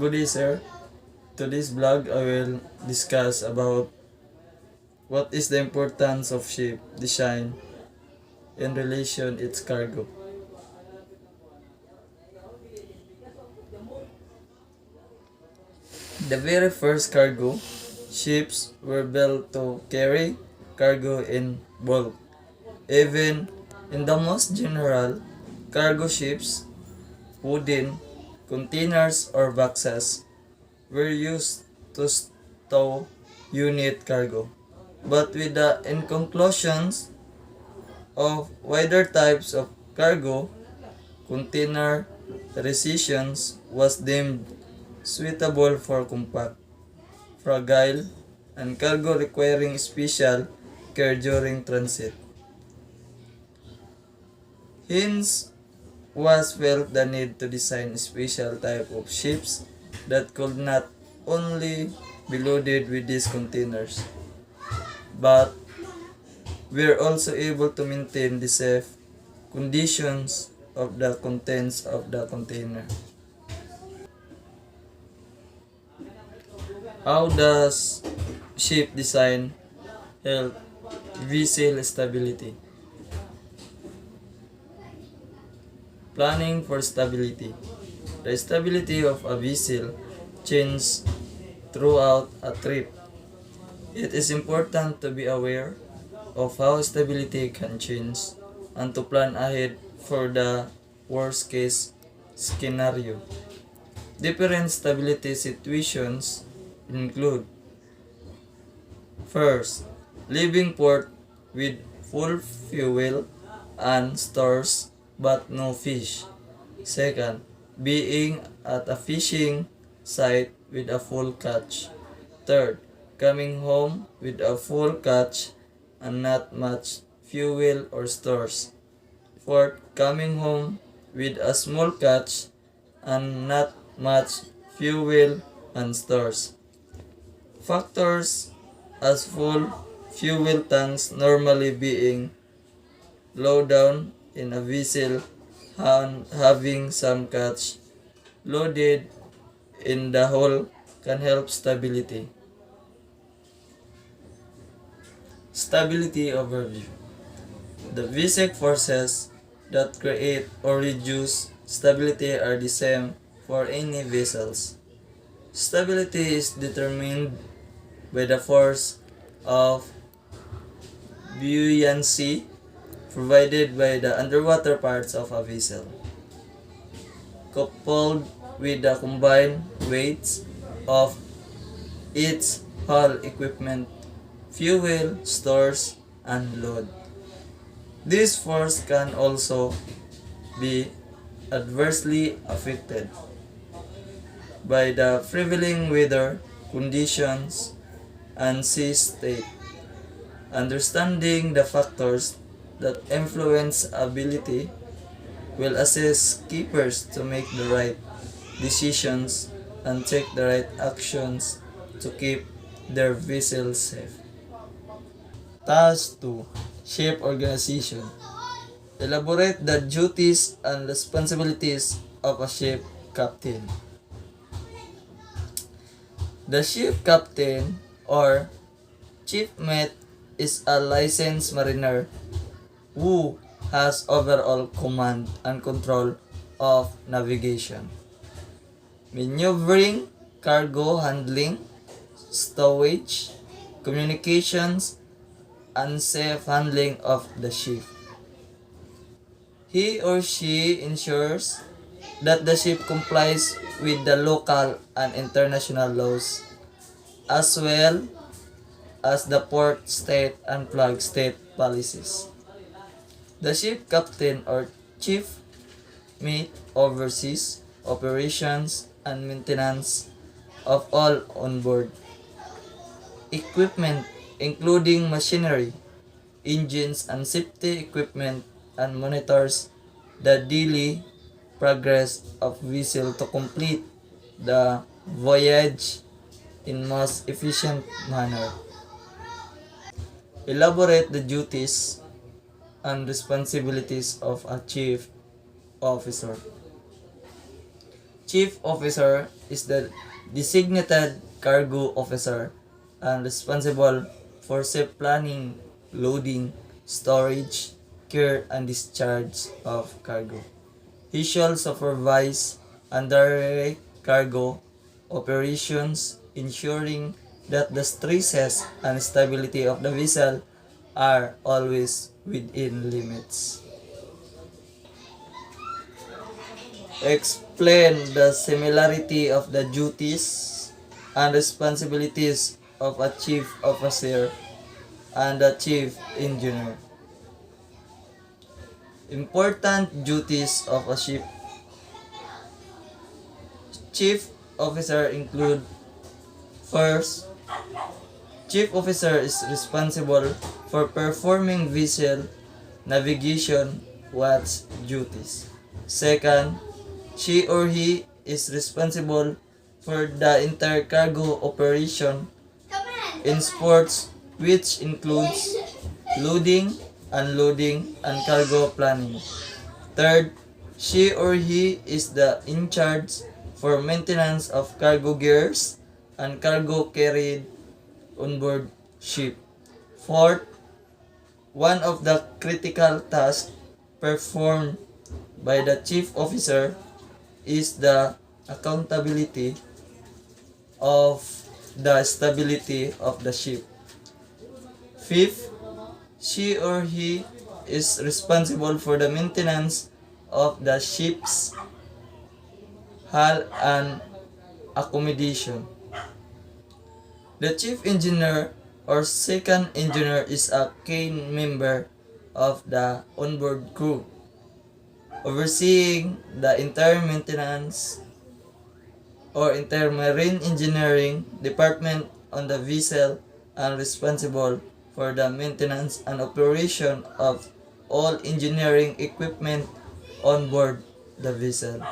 Good day, sir. To this vlog, I will discuss about what is the importance of ship design in relation its cargo. The very first cargo ships were built to carry cargo in bulk. Even in the most general cargo ships, wooden containers or boxes were used to stow unit cargo. But with the inclusions of wider types of cargo, container decisions was deemed suitable for compact, fragile, and cargo requiring special care during transit. Hence was felt the need to design a special type of ships that could not only be loaded with these containers, but were also able to maintain the safe conditions of the contents of the container. How does ship design help vessel stability? Planning for stability. The stability of a vessel changes throughout a trip. It is important to be aware of how stability can change and to plan ahead for the worst case scenario. Different stability situations include: first, leaving port with full fuel and stores but no fish. Second, being at a fishing site with a full catch. Third, coming home with a full catch and not much fuel or stores. Fourth, coming home with a small catch and not much fuel and stores. Factors as full fuel tanks normally being low down in a vessel and having some catch loaded in the hull can help stability. Stability overview. The basic forces that create or reduce stability are the same for any vessels. Stability is determined by the force of buoyancy provided by the underwater parts of a vessel, coupled with the combined weights of its hull equipment, fuel, stores, and load. This force can also be adversely affected by the prevailing weather conditions and sea state. Understanding the factors that influence ability will assist keepers to make the right decisions and take the right actions to keep their vessel safe. Task 2. Ship organization. Elaborate the duties and responsibilities of a ship captain. The ship captain or chief mate is a licensed mariner who has overall command and control of navigation, maneuvering, cargo handling, stowage, communications, and safe handling of the ship. He or she ensures that the ship complies with the local and international laws, as well as the port state and flag state policies. The ship captain or chief mate oversees operations and maintenance of all onboard equipment, including machinery, engines, and safety equipment, and monitors the daily progress of vessel to complete the voyage in most efficient manner. Elaborate the duties and responsibilities of a chief officer. Chief Officer is the designated cargo officer and responsible for safe planning, loading, storage, care, and discharge of cargo. He shall supervise and direct cargo operations, ensuring that the stresses and stability of the vessel are always within limits. Explain the similarity of the duties and responsibilities of a chief officer and a chief engineer. Important duties of a chief officer include: first, chief officer is responsible for performing vessel navigation watch duties. Second, she or he is responsible for the entire cargo operation in sports, which includes loading, unloading, and cargo planning. Third, she or he is in charge for maintenance of cargo gears and cargo carried on board ship. Fourth, one of the critical tasks performed by the chief officer is the accountability of the stability of the ship. Fifth, she or he is responsible for the maintenance of the ship's hull and accommodation. The chief engineer or second engineer is a key member of the onboard crew, overseeing the entire maintenance or entire marine engineering department on the vessel and responsible for the maintenance and operation of all engineering equipment on board the vessel.